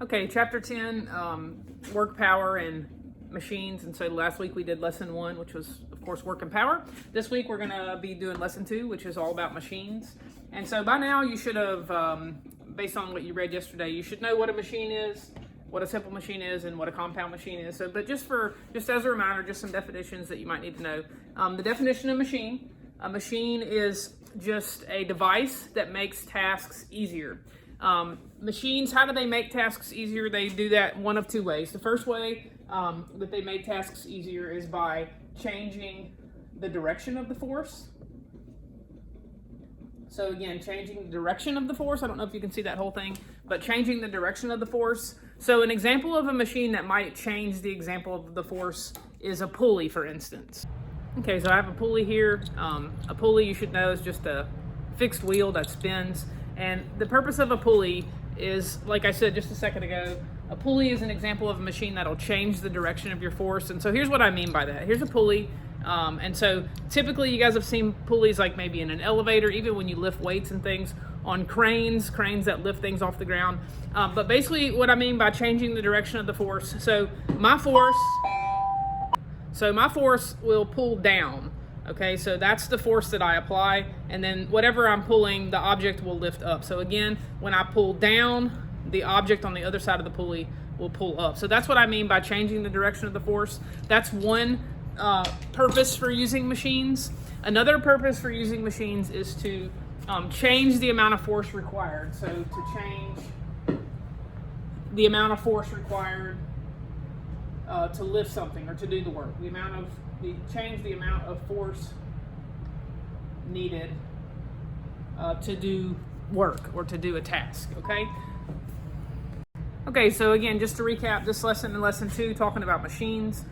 Okay, chapter 10, work, power, and machines. And so last week we did lesson 1, which was, of course, work and power. This week we're going to be doing lesson 2, which is all about machines. And so by now you should have, based on what you read yesterday, you should know what a machine is, what a simple machine is, and what a compound machine is. So, but just as a reminder, just some definitions that you might need to know. The definition of machine: a machine is just a device that makes tasks easier. Machines, how do they make tasks easier? They do that one of two ways. The first way that they make tasks easier is by changing the direction of the force. So again, changing the direction of the force. I don't know if you can see that whole thing, but changing the direction of the force. So an example of a machine that might change the example of the force is a pulley, for instance. Okay, so I have a pulley here. A pulley, you should know, is just a fixed wheel that spins. And the purpose of a pulley is, like I said just a second ago, a pulley is an example of a machine that'll change the direction of your force. And so here's what I mean by that. Here's a pulley. And so typically you guys have seen pulleys like maybe in an elevator, even when you lift weights and things, on cranes that lift things off the ground. But basically what I mean by changing the direction of the force, so my force will pull down. Okay, so that's the force that I apply, and then whatever I'm pulling, the object will lift up. So again, when I pull down, the object on the other side of the pulley will pull up. So that's what I mean by changing the direction of the force. That's one purpose for using machines. Another purpose for using machines is to change the amount of force required. So to change the amount of force required to lift something or to do the work. Change the amount of force needed to do work or to do a task, okay? Okay, so again, just to recap this lesson in lesson 2, talking about machines.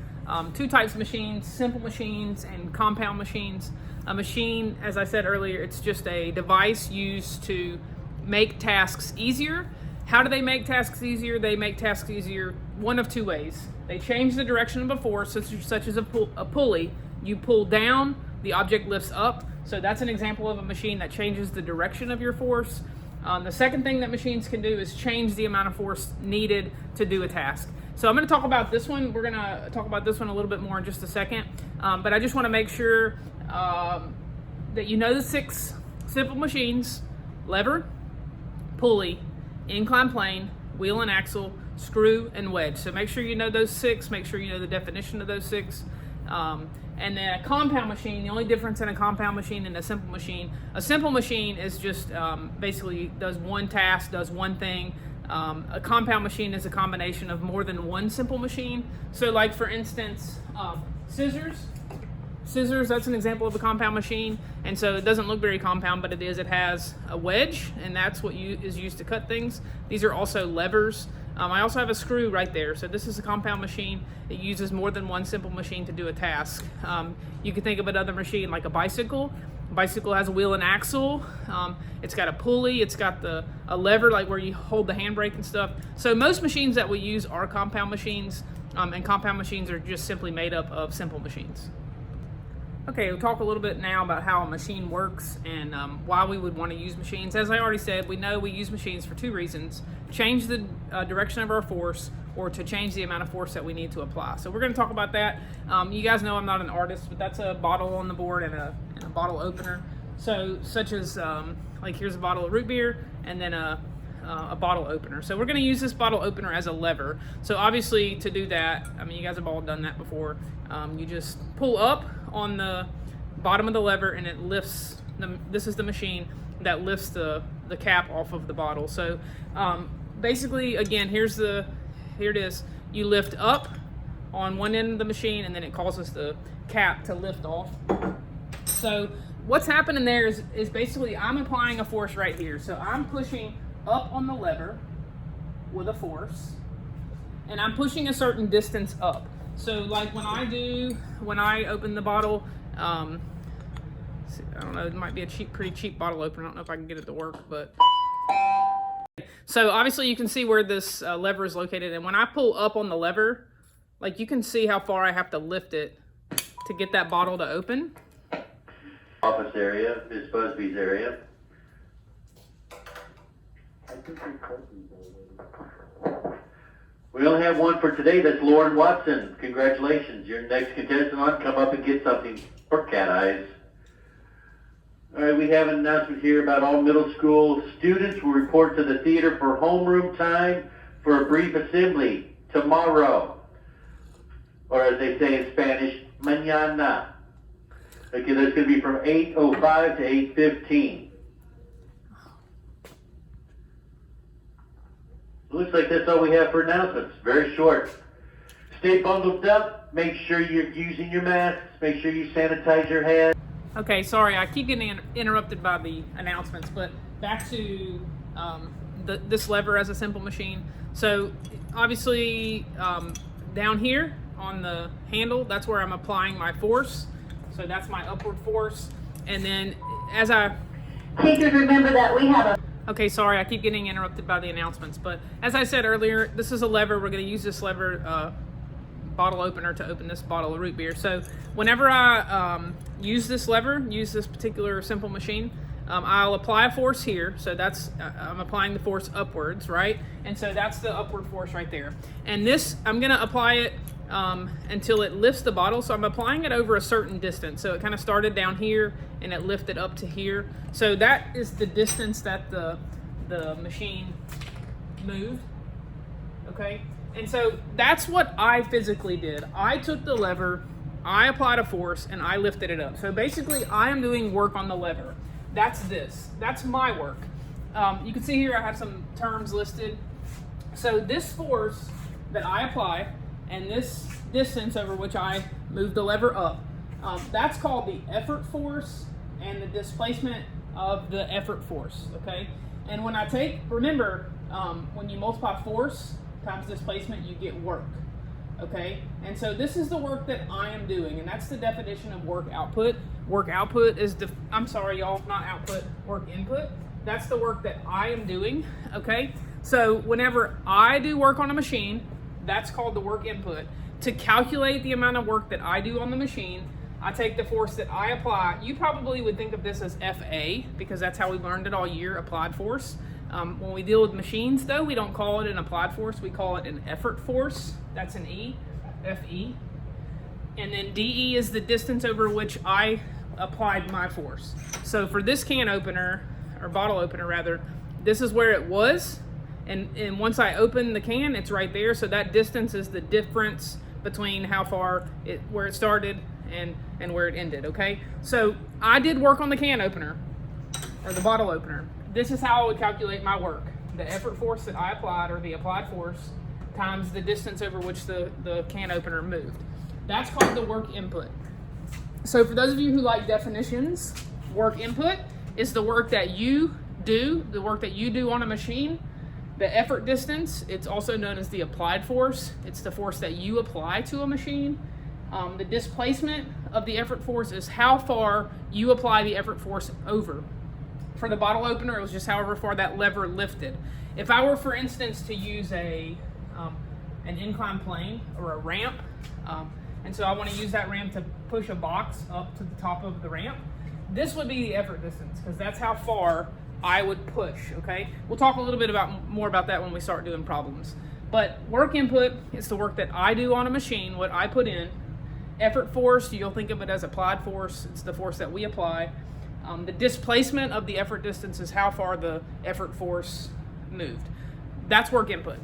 Two types of machines: simple machines and compound machines. A machine, as I said earlier, it's just a device used to make tasks easier. How do they make tasks easier? They make tasks easier one of two ways. They change the direction of a force, such as a pulley. You pull down, the object lifts up. So that's an example of a machine that changes the direction of your force. The second thing that machines can do is change the amount of force needed to do a task. So I'm going to talk about this one. We're going to talk about this one a little bit more in just a second. But I just want to make sure that you know the 6 simple machines: lever, pulley, inclined plane, wheel and axle, screw, and wedge. So make sure you know those 6. Make sure you know the definition of those 6. And then a compound machine, the only difference in a compound machine and a simple machine is just basically does one task, does one thing. A compound machine is a combination of more than one simple machine. So like for instance, scissors, that's an example of a compound machine. And so it doesn't look very compound, but it is. It has a wedge, and that's what is used to cut things. These are also levers. I also have a screw right there. So this is a compound machine. It uses more than one simple machine to do a task. You can think of another machine like a bicycle. A bicycle has a wheel and axle. It's got a pulley. It's got a lever, like where you hold the handbrake and stuff. So most machines that we use are compound machines, and compound machines are just simply made up of simple machines. Okay, we'll talk a little bit now about how a machine works and why we would want to use machines. As I already said, we know we use machines for 2 reasons: change the direction of our force, or to change the amount of force that we need to apply. So we're going to talk about that. You guys know I'm not an artist, but that's a bottle on the board and a bottle opener. So such as like here's a bottle of root beer and then a bottle opener. So we're going to use this bottle opener as a lever. So obviously to do that, I mean, you guys have all done that before. You just pull up on the bottom of the lever and it lifts. This is the machine that lifts the cap off of the bottle. So basically, again, here it is. You lift up on one end of the machine and then it causes the cap to lift off. So what's happening there is basically I'm applying a force right here. So I'm pushing up on the lever with a force, and I'm pushing a certain distance up. So like when I open the bottle, I don't know, it might be a pretty cheap bottle opener. I don't know if I can get it to work, but so obviously you can see where this lever is located, and when I pull up on the lever, like you can see how far I have to lift it to get that bottle to open. Office area, Ms. Busby's area. I think you're We only have one for today. That's Lauren Watson. Congratulations. You're next contestant on. Come up and get something for Cat Eyes. All right, we have an announcement here about all middle school students will report to the theater for homeroom time for a brief assembly tomorrow. Or as they say in Spanish, mañana. Okay, that's going to be from 8:05 to 8:15. Looks like that's all we have for announcements. Very short. Stay bundled up. Make sure you're using your masks. Make sure you sanitize your hands. Okay, sorry, I keep getting interrupted by the announcements, but back to this lever as a simple machine. So obviously down here on the handle, that's where I'm applying my force. So that's my upward force. And then as Takers, remember that we have a Okay, sorry, I keep getting interrupted by the announcements, but as I said earlier, this is a lever. We're going to use this lever bottle opener to open this bottle of root beer. So whenever I use this lever, use this particular simple machine, I'll apply a force here. So that's, I'm applying the force upwards, right? And so that's the upward force right there. And this, I'm going to apply it until it lifts the bottle. So I'm applying it over a certain distance. So it kind of started down here and it lifted up to here. So that is the distance that the machine moved, okay? And so that's what I physically did. I took the lever, I applied a force, and I lifted it up. So basically I am doing work on the lever. That's this, that's my work. You can see here I have some terms listed. So this force that I apply and this distance over which I move the lever up, that's called the effort force and the displacement of the effort force, okay? And when I take, remember, when you multiply force times displacement, you get work, okay? And so this is the work that I am doing, and that's the definition of work output. Work output is, I'm sorry y'all, not output, work input. That's the work that I am doing, okay? So whenever I do work on a machine, that's called the work input. To calculate the amount of work that I do on the machine, I take the force that I apply. You probably would think of this as FA because that's how we learned it all year, applied force. When we deal with machines though, we don't call it an applied force, we call it an effort force. That's an E, FE. And then DE is the distance over which I applied my force. So for this can opener, or bottle opener rather, this is where it was. And once I open the can, it's right there. So that distance is the difference between how far where it started and where it ended, okay? So I did work on the can opener, or the bottle opener. This is how I would calculate my work. The effort force that I applied, or the applied force, times the distance over which the can opener moved. That's called the work input. So for those of you who like definitions, work input is the work that you do, the work that you do on a machine. The effort distance, it's also known as the applied force. It's the force that you apply to a machine. The displacement of the effort force is how far you apply the effort force over. For the bottle opener, it was just however far that lever lifted. If I were, for instance, to use an inclined plane or a ramp, and so I want to use that ramp to push a box up to the top of the ramp, this would be the effort distance because that's how far I would push, okay? We'll talk a little bit more about that when we start doing problems. But work input is the work that I do on a machine, what I put in. Effort force, you'll think of it as applied force. It's the force that we apply. The displacement of the effort distance is how far the effort force moved. That's work input.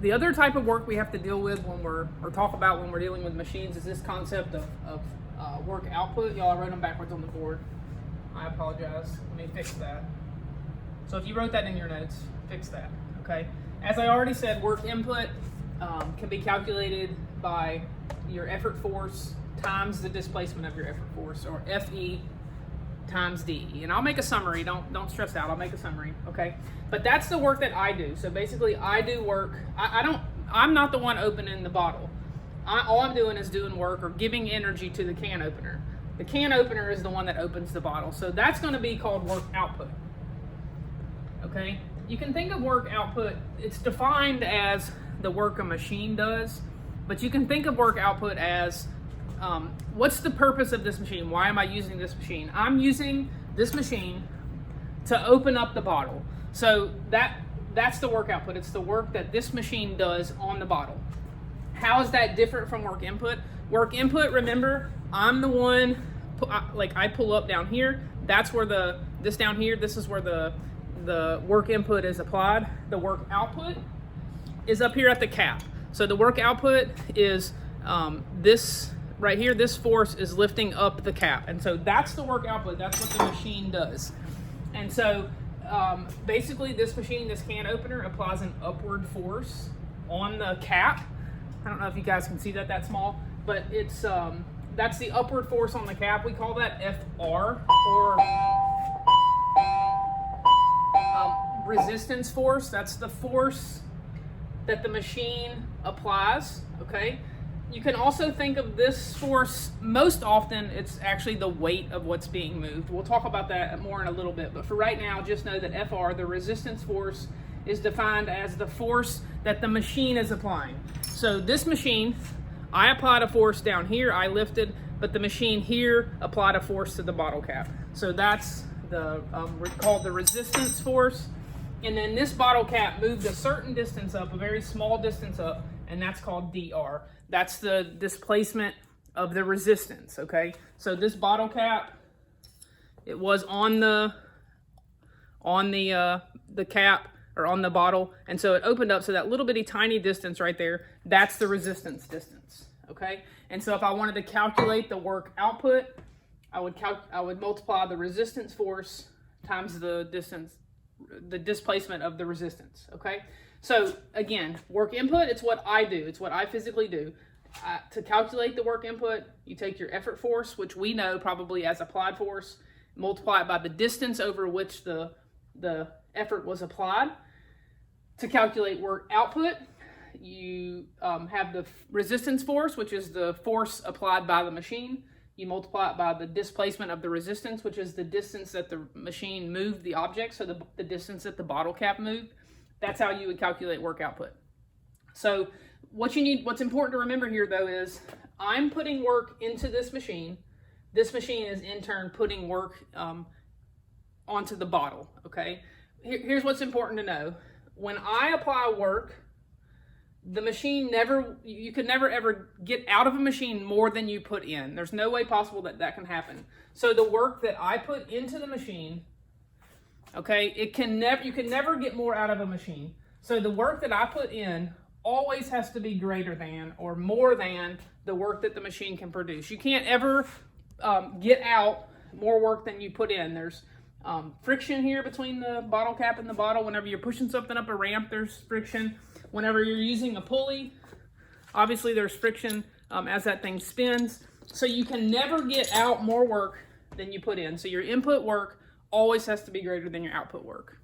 The other type of work we have to deal with or talk about when we're dealing with machines is this concept of work output. Y'all, I wrote them backwards on the board. I apologize. Let me fix that. So if you wrote that in your notes, fix that, okay? As I already said, work input can be calculated by your effort force times the displacement of your effort force, or FE times DE. And I'll make a summary. Don't stress out. I'll make a summary, okay? But that's the work that I do. So basically, I do work. I'm not the one opening the bottle. All I'm doing is doing work or giving energy to the can opener. The can opener is the one that opens the bottle. So that's going to be called work output. Okay? You can think of work output, it's defined as the work a machine does, but you can think of work output as what's the purpose of this machine? Why am I using this machine? I'm using this machine to open up the bottle. So that that's the work output. It's the work that this machine does on the bottle. How is that different from work input? Work input, remember, I'm the one, like I pull up down here, that's where this down here, this is where the work input is applied. The work output is up here at the cap. So the work output is this right here, this force is lifting up the cap. And so that's the work output, that's what the machine does. And so basically this machine, this can opener, applies an upward force on the cap. I don't know if you guys can see that small, but it's that's the upward force on the cap. We call that FR, or resistance force. That's the force that the machine applies, okay? You can also think of this force, most often it's actually the weight of what's being moved. We'll talk about that more in a little bit, but for right now, just know that FR, the resistance force, is defined as the force that the machine is applying. So this machine, I applied a force down here, I lifted, but the machine here applied a force to the bottle cap. So that's called the resistance force. And then this bottle cap moved a certain distance up, a very small distance up, and that's called DR. That's the displacement of the resistance, okay? So this bottle cap, it was on the cap, or on the bottle, and so it opened up, so that little bitty tiny distance right there, that's the resistance distance, okay? And so if I wanted to calculate the work output, I would multiply the resistance force times the distance, the displacement of the resistance, okay? So again, work input, it's what I do, it's what I physically do. To calculate the work input, you take your effort force, which we know probably as applied force, multiply it by the distance over which the effort was applied. To calculate work output, you have the resistance force, which is the force applied by the machine. You multiply it by the displacement of the resistance, which is the distance that the machine moved the object, so the distance that the bottle cap moved. That's how you would calculate work output. So what's important to remember here though is I'm putting work into this machine. This machine is in turn putting work onto the bottle, okay? Here's what's important to know. When I apply work, the machine you could never ever get out of a machine more than you put in. There's no way possible that can happen. So the work that I put into the machine, okay, you can never get more out of a machine. So the work that I put in always has to be greater than or more than the work that the machine can produce. You can't ever get out more work than you put in. There's friction here between the bottle cap and the bottle. Whenever you're pushing something up a ramp, there's friction. Whenever you're using a pulley, obviously there's friction as that thing spins. So you can never get out more work than you put in. So your input work always has to be greater than your output work.